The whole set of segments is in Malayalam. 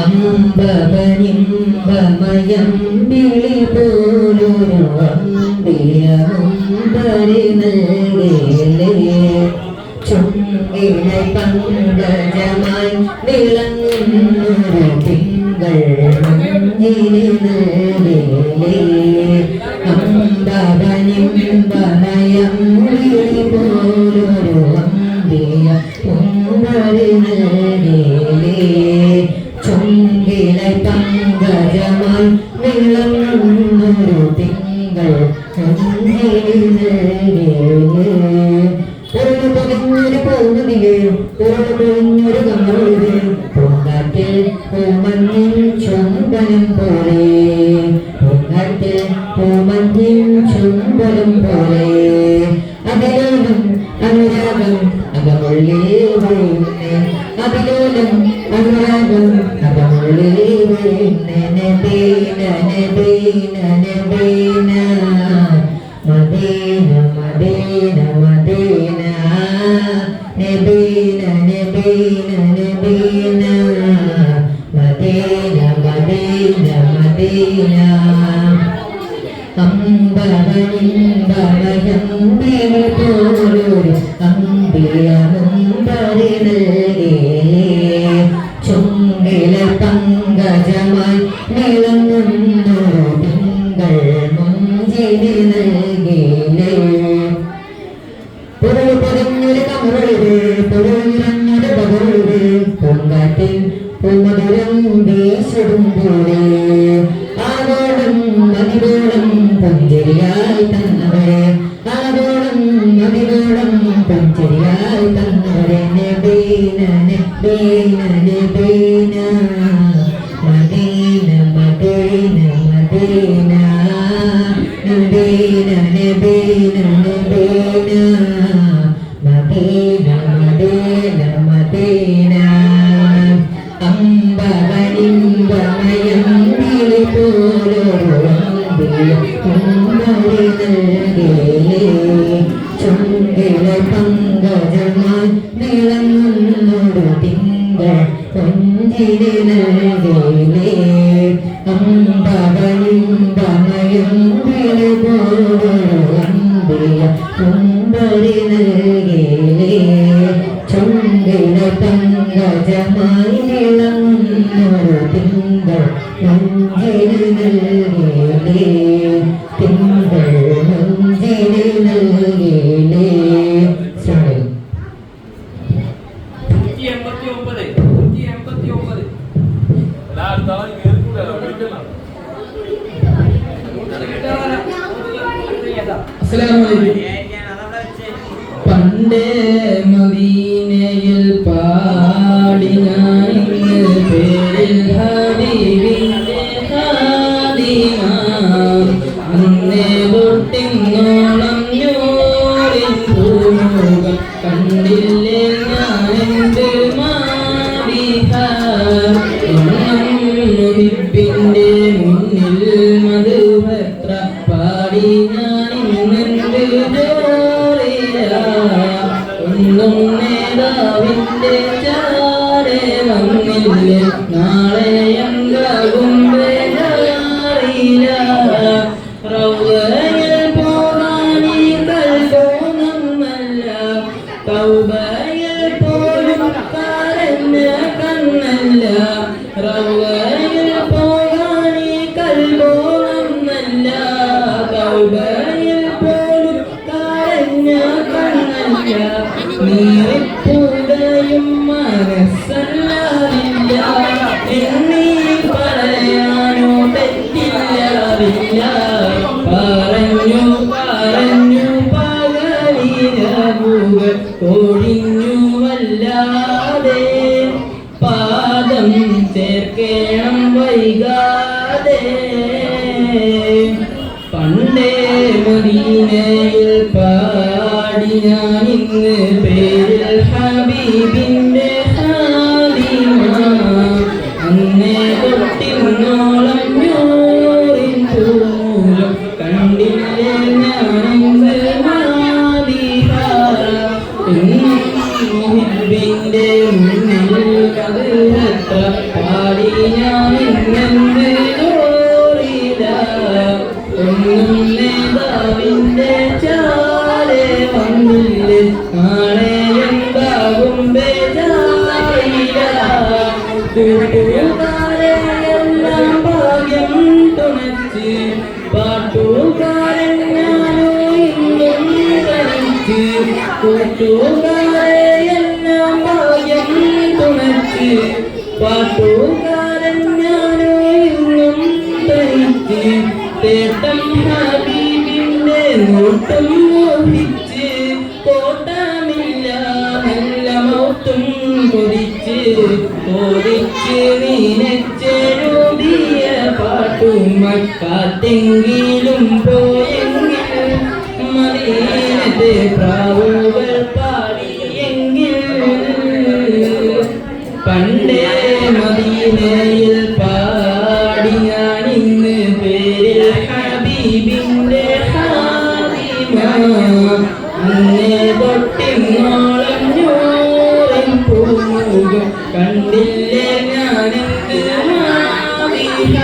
അമ്പവനിമ്പമയം വിളി പോലൊരു അമ്പിയമുമ്പരി നൽകിയില്ലേ ചുങ്കിലെ പങ്കജമായി വിളങ്ങുന്നൊരു തിങ്കൾ മഞ്ഞിന് നൽകിയില്ലേ അമ്പവനിമ്പമയം വിളി പോലൊരു അമ്പിയമുമ്പരി നൽകിയില്ലേ ചുങ്കിലെ പങ്കജമായി വിളങ്ങുന്നൊരു തിങ്കൾ പൊതിഞ്ഞൊരു പൗർണമിയെ പൊതിഞ്ഞൊരു കമ്മറിയെ പൂങ്കാറ്റിൽ പൂമഞ്ഞിൻ ചുംബനം പോലെ പൂങ്കാറ്റിൽ പൂമഞ്ഞിൻ ചുംബനം പോലെ അതിലോലം അനുരാഗം അകമുള്ളിൽ വീഴുന്നേ അതിലോലം അനുരാഗം അകമുള്ളിൽ വീഴുന്നേ നബീന നബീന നബീന മദീന മദീന മദീന നബീന നബീന നബീന മദീന മദീന മദീന അമ്പവനിമ്പമയം വിളി പോലൊരു അമ്പിയമുമ്പരി നൽകിയില്ലേ ചുങ്കിലെ പങ്കജമായി വിളങ്ങുന്നൊരു തിങ്കൾ മുഞ്ചിന് നൽകിയില്ലേ പൊരുൾ പൊതിഞ്ഞൊരു കമറിലെ പൊരുൾ നിറഞ്ഞൊരു ബദറിലെ പൂങ്കാറ്റിൽ പൂമധുരം വീശിടും പോലെ ആവോളം മതിവോളം പുഞ്ചിരിയായി തന്നവരെ ആവോളം മതിവോളം പുഞ്ചിരിയായി തന്നവരെ നബീന നബീന നബീന മദീന മദീന മദീന നബീന നബീന നബീന മദീന മദീന മദീന അമ്പവനിമ്പമയം വിളി പോലൊരു അമ്പിയമുമ്പരി നൽകിയില്ലേ ചുങ്കിലെ പങ്കജമായി വിളങ്ങുന്നൊരു തിങ്കൾ കൊഞ്ചിന് നൽകിയില്ലേ അമ്പവനിമ്പമയം വിളി പോലൊരു അമ്പിയമുമ്പരി നൽകിയില്ലേ ചുങ്കിലെ പങ്കജമായി വിളങ്ങുന്നൊരു തിങ്കൾ മുഞ്ചിന് നൽകിയില്ലേ തിങ്കൾ മുഞ്ചിന് നൽകിയില്ലേ പണ്ടേ മദീനയിൽ പാടി ഞാൻ പേരിൽ ഹബീബിന്റെ ഖാദിമ അന്നേ തൊട്ടിന്നോളം യോറിൻ പൂമുഖം കണ്ടില്ലേ ഞാൻ എൻ്റെ മാറിഹ മുഹിബിന്റെ മുന്നിൽ മധുപത്ര പാടി ഞാൻ ഇന്നെൻ്റെ ജോറിയ ഒന്നും നേതാവിൻ്റെ ചാരെ വന്നില്ലേ നാളെ എന്താകും വേദാറിയില്ല റൗദയിൽ പോകാനീ കൽബോന്നല്ല തൗബയിൽ പോലും കരഞ്ഞ കണ്ണല്ല റൗദയിൽ പോകാനീ കൽബോന്നല്ല തൗബയിൽ പോലും കരഞ്ഞ കണ്ണല്ല നീറിപ്പുകയും മനസ്സല്ലാതില്ല എന്നീ പറയാനോ തെറ്റില്ലാതില്ല പറഞ്ഞു പറഞ്ഞു പകലിരവുകൾ ഒഴിഞ്ഞു വല്ലാതെ പാദം ചേർക്കണം വൈകാതെ പണ്ടേ മദീനയിൽ പാടി ഞാൻ ഇന്ന് പേരിൽ ഹബീബിന്റെ ഖാദിമ അന്നേ തൊട്ടിന്നോളം യോറിൻ പൂമുഖം കണ്ടില്ലേ ഞാനിന്ന് മാദിഹ മുഹിബിന്റെ മുന്നിൽ കതിരത്ര പാടി കൂട്ടുകാരെയെല്ലാം ഭാഗ്യം തുണച്ച് പാട്ടുകാരൻ ഞാനോ ഇന്നും തനിച്ച് കൂട്ടുകാരെയെല്ലാം ഭാഗ്യം തുണച്ച് പാട്ടുകാരൻ ഞാനോ ഇന്നും തനിച്ച് തേട്ടം ഹബീബിന്റെ നോട്ടം മോഹിച്ച് കോട്ടമില്ല നല്ല മൗത്തും കൊതിച്ച് നീനച്ചെഴുതിയ പാട്ടും മക്കാത്തെങ്കിലും പോയെങ്കിൽ മദീനത്തെ പ്രാവുകൾ പാടിയെങ്കിൽ പണ്ടേ മദീനയിൽ പാടി ഞാൻ ഇന്ന് പേരിൽ ഹബീബിന്റെ ഹാദിമ അന്നേ തൊട്ടിങ്ങോളം ഞൂറിൻ പൂമുഖം കണ്ടില്ലേ ഞാനെന്ത് മാവില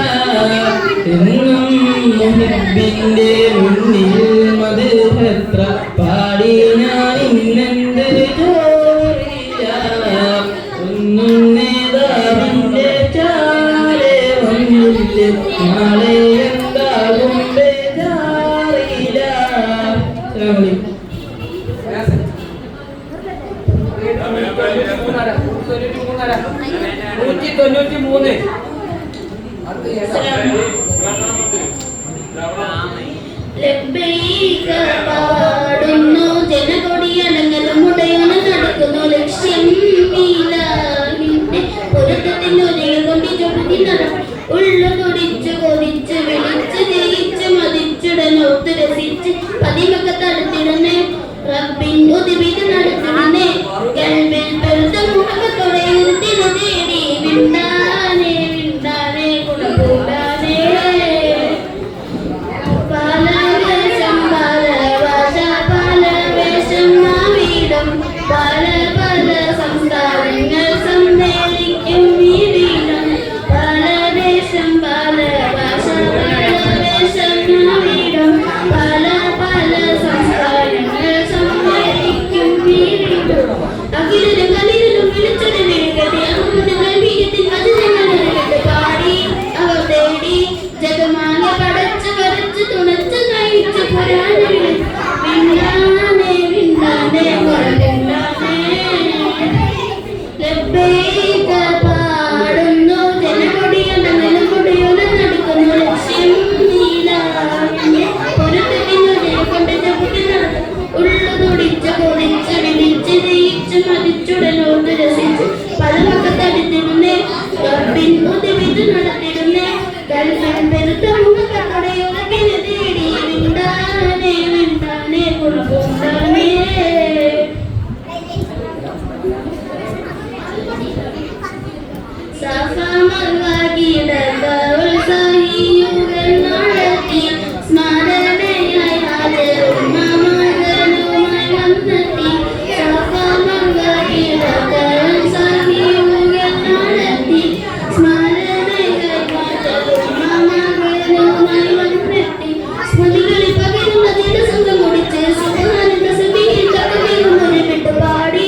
എന്നും മുഹിബിന്റെ മുന്നിൽ മധുഹത്ര പാടി ഞാൻ ഇന്നെന്ത് ജോറിയ ഒന്നും നേതാവിന്റെ ചാരെ വന്നില്ല നാളെ എന്താകും ബേജാറില്ല. ലബ്ബൈക പാടുന്നു ജനകൊടിയടങ്ങലും ഉടയോന നടക്കുന്നു ലക്ഷ്യം പൊരുത്തത്തിനൊരേ കൊണ്ട് ചൊടുതി നടക്കും ഉള്ളു കൊടിച്ചു കൊതിച്ച് വിളിച്ച് ജയിച്ച് മതിച്ചുടനോത്ത് രസിച്ച് പതിമൊക്കെ തടുത്തിടുന്നേ റബ്ബിൻ ഉദിവിത് നടത്തിടുന്നേ കൽവിൽ പെരുത്ത മുഖത്തോടെ ഉരുത്തിനു തേടി വിണ്ടാനേ വിണ്ടാനേ ഗുണകൂടാനേ പലവേഷം പലഭാഷ പലവേഷം നാവീടം പല പല സംസ്കാരങ്ങൾ സമ്മേളിക്കും ഈ വീടം പലദേശം പല ഭാഷ പലവേഷം നാവീടം പല പല സംസ്കാരങ്ങൾ സമ്മേളിക്കും ഈ വീടം അഖിലും കലിലും വിളിച്ചൊരു വീഴ്കട്ടെ അങ്ങോട്ട് നൽകിയത്തിൽ അത് ഞങ്ങളുടെ പാടി അവർ തേടി ജഗമാനെ പടച്ചു വരച്ചു തുണച്ചു നയിച്ചു പുരാണ വിണ്ടാനേ വിണ്ടാനേ കൊണ്ടാനേ ലബ്ബൈക പാടുന്നു ജനകൊടിയൊന്നും കൊടിയോല നടക്കുന്നു ലക്ഷ്യം നീലാവിന്റെ പൊരുത്തത്തിനൊരേ കൊണ്ട് ചവിട്ടി നടക്കും ഉള്ളു തുടിച്ച് കൊതിച്ച് വിളിച്ച് ജയിച്ച് മതിച്ചുടനോട്ട് രസിച്ച് പല പക്കത്തടുത്തിരുന്നേ റബ്ബിൻ ഉദിവിത് നടത്തിരുന്നേ കൽവിൽ പെരുത്ത മുഖത്തോടെ ഉറക്കിന് തേടി വിണ്ടാനേ വിണ്ടാനേ കൊണ്ടാനേ സഫമർവാകിടകവൾ സഹിയുകൾ നടത്തി സ്മരണയായി ഹാജരും മമകനുമായി വന്നെത്തി സഫമർവാകിടകവൾ സഹിയുകൾ നടത്തി സ്മരണയായി ഹാജരും മമകനുമായി വന്നെത്തി സ്മൃതികളിൽ പകരുന്ന ദിവസങ്ങൾ മുടിച്ച് സുഖാനന്ദ സഭയിൽ കടലിൽ വിട്ടു പാടി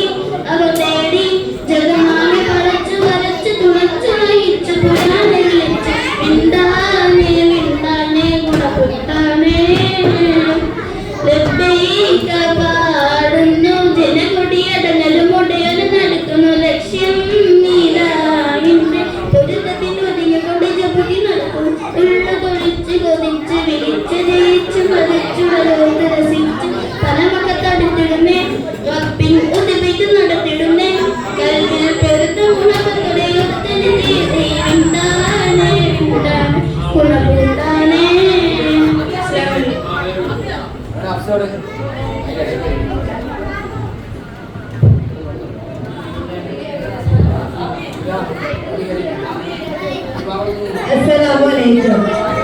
അവർ തേടി ജഗമാനെ പടച്ചു വരച്ചു തുണച്ചു നയിച്ചു പുരാനെ വിളിച്ചു വിണ്ടാനേ വിണ്ടാനേ ഗുണപുത്താനേ ലബ്ബൈക പാടുന്നു ജനകൊടിയടങ്ങലും ഉടയോല നടക്കുന്നു ലക്ഷ്യം നീലാവിന്റെ പൊരുത്തത്തിനൊതുങ്ങി കൊണ്ട് ജപതി നടക്കും ഉള്ളു കൊടിച്ച് കൊതിച്ച് വിളിച്ച് ജയിച്ച് മതിച്ചുടലോട്ട് രസിച്ച് പലമക്കത്തടുത്തിടുന്നേ റബ്ബിൻ ഉദിവിത് നടത്തിടുന്നേ കൽവിൽ പെരുത്ത ഗുണപത്തോടെ ഒത്തന് തേടി വിണ്ടാനേ വിണ്ടാനേ ഗുണപൂട്ടാനേ. अस्सलामु अलैकुम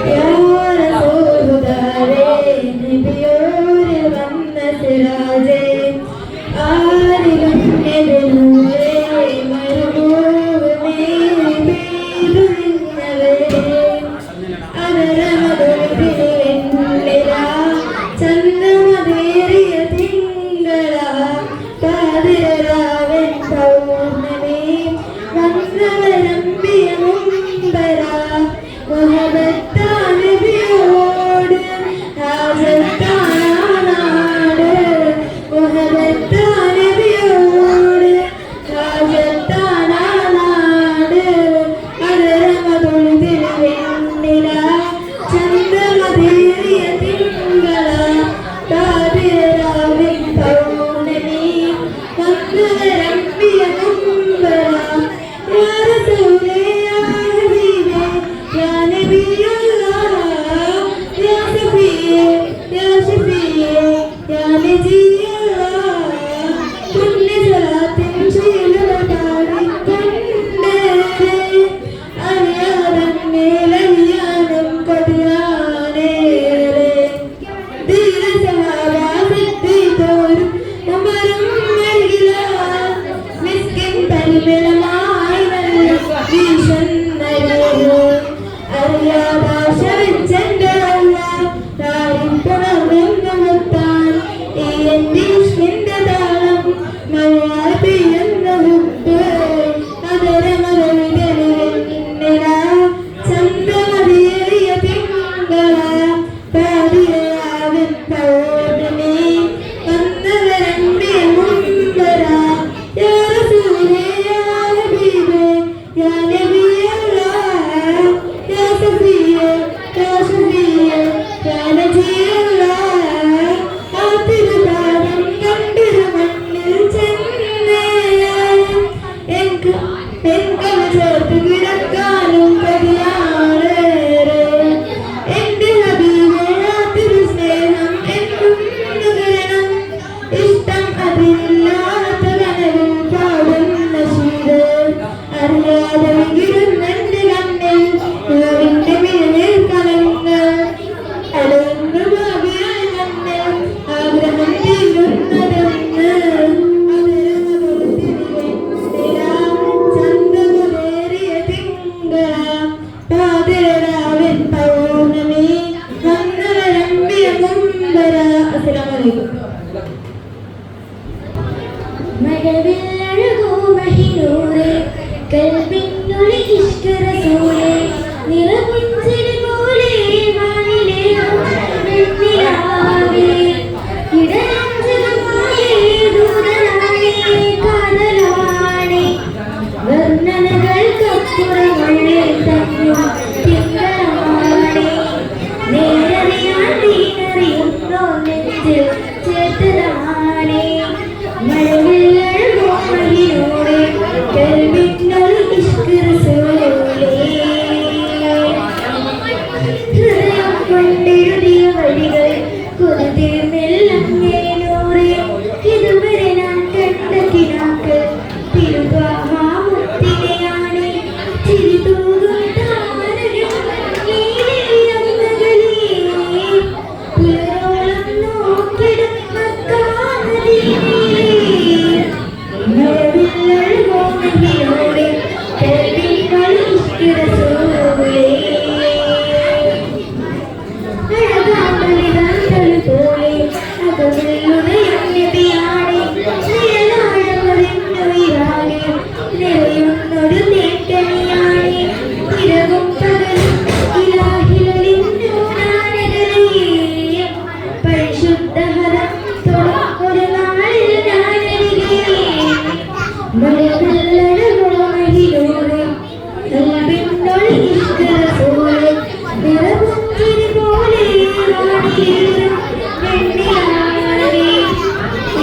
या रसूल खुदारे नबियोरे वन्न सिराजे आरिगम के नूरे महबूब मेरे बेदुनियावे अनरमदुल बिलिला चंद्रमदेरिय तिंगला कादिरावेन पौर्णमी वन्नवरम നബിയോട് ഹാജത്താനാട് നബിയോട് ഹാജത്താനാട് അതരമതൊഴുതിൽ വെണ്ണില ചന്ദ്രമതേറിയ തിങ്കള താതിരാവിൻ പൗർണമി വന്നരമ്പിയ കുമ്പര യാ റസൂലേ യാ ഹബീബേ യാ നബിയല്ലാഹ് യാ സഫിയേ യാ ശഫിയേ യാ നജിയല്ലാഹ് പുണ്യ സ്വലാത്തിൻ ശീലത പാടിക്കൊണ്ടേ അറിയാതന്നേലറിയാനും കൊടിയാനേറെ ധീര സഹാബാസക്തി തോരും അമരും നൽകില മിസ്കിൻ പരിമളമായി നല്ല വീശുന്നരോ അറിയാഭാഷ വെച്ചെന്റെ അല്ല താരിപ്പുറമെന്നുമുത്താൻ ഈ എന്റെ ഇഷ്കിന്റെ താളം മഴ പെയ്യുന്ന മുമ്പ് അതരമറിവിടലില്ല ചന്ദ്രമതിയേറിയ തിങ്കള പാതിരാവിൻ പൗർണമി വന്നവരന്റെ മുമ്പര യാ റസൂലേ യാ ഹബീബേ യാ നബിയല്ലാഹ് യാ സഫിയേ യാ ശഫിയേ യാ നജിയല്ലാഹ് ആ തിരുതാരം കണ്ടിരു മണ്ണിൽ ചെന്നേ എൻകവ ചേർത്ത് കിടക്കാനും പതിയാറേറെ എന്റെ ഹബീബേ ആ തിരുസ്നേഹം എന്നും നുകരണം ഇഷ്ടം അതില്ലാത്ത കനവിൽ പാടുന്ന ശീലം അറിയാതെ വിടുന്നെന്റെ കണ്ണിൽ നോവിന്റെ മേലിൽ കലങ്ങൾ അലയുന്ന ഭാവിയായ കണ്ണിൽ ആഗ്രഹം തീരുന്നതെന്ന് ചന്ദ്രമേറിയ തിങ്കള പാതിരാവിൻ പൗർണമി വന്നവരമ്പിയ കുമ്പര. അസ്സലാമു അലൈക്കും. മഴവില്ലഴകോ മഹിനൂറേ കൽബിനുള്ളിൽ ഇഷ്ക റസൂലേ നിറപുഞ്ചിരി പോലെ വാനിലെ വെണ്ണിലാവേ ഇടനെഞ്ചകമായേ ദൂതനാണേ കാതലാണേ വർണ്ണനകൾക്കപ്പുറമുള്ളേ തന്നും തിങ്കളാണേ നേരറിയാൻ തീനറിയുന്നോ നെഞ്ചിൽ ചേർത്തതാണേ മഴവില്ലഴകോ മഹിനൂറേ കൽബിനുള്ളിൽ ഇഷ്ക റസൂലേ ഹൃദയം കൊണ്ടെഴുതിയ വഴികൾ കൊതിർമെല്ലങ്ങേ നൂറേ ഇതുവരെ ഞാൻ കണ്ട കിനാക്കൾ തിരുവാമുത്തിനെയാണ് ചിരി തൂകും താരരും നീലയങ്ങകളേ പുലരോളം നോക്കിടും മക്കാനദീനേ മഴവില്ലഴകോ മഹിനൂറേ കൽബിനുള്ളിൽ ഇഷ്ക റസൂലേ അഴകാമലിതന്തള് പോലെ അകമില്ലുദയം നബിയാണേ നിഴലാഴമറിഞ്ഞുയിരാണേ നിറയുന്നൊരു നേട്ടനിയാണേ ഇരവും പകലും ഇലാഹിലലിഞ്ഞൂനാനകളേ പരിശുദ്ധഹരം തൊടും ഒരു നാളിൽ ഞാനരികേ മഴവില്ലഴകോ മഹിനൂറേ കൽബിനുള്ളിൽ ഇഷ്ക റസൂലേ നിറപുഞ്ചിരി പോലെ വാനിലേറും വെണ്ണിലാവേ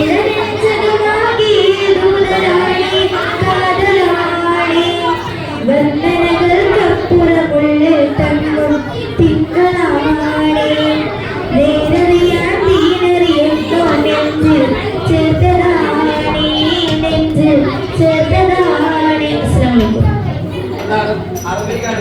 ഇടനെഞ്ചകമാകെ ദൂതനാണേ കാതലാണേ വർണ്ണനകൾക്കപ്പുറമുള്ളിൽ തന്നും തിങ്കളാണേ നേരറിയാൻ തീനറിയുന്നോ നെഞ്ചിൽ ചേർത്തതാണേ നെഞ്ചിൽ ചേർത്തതാണേ. അസ്സലാമു അലൈക്കും. അറബിക്കാണ്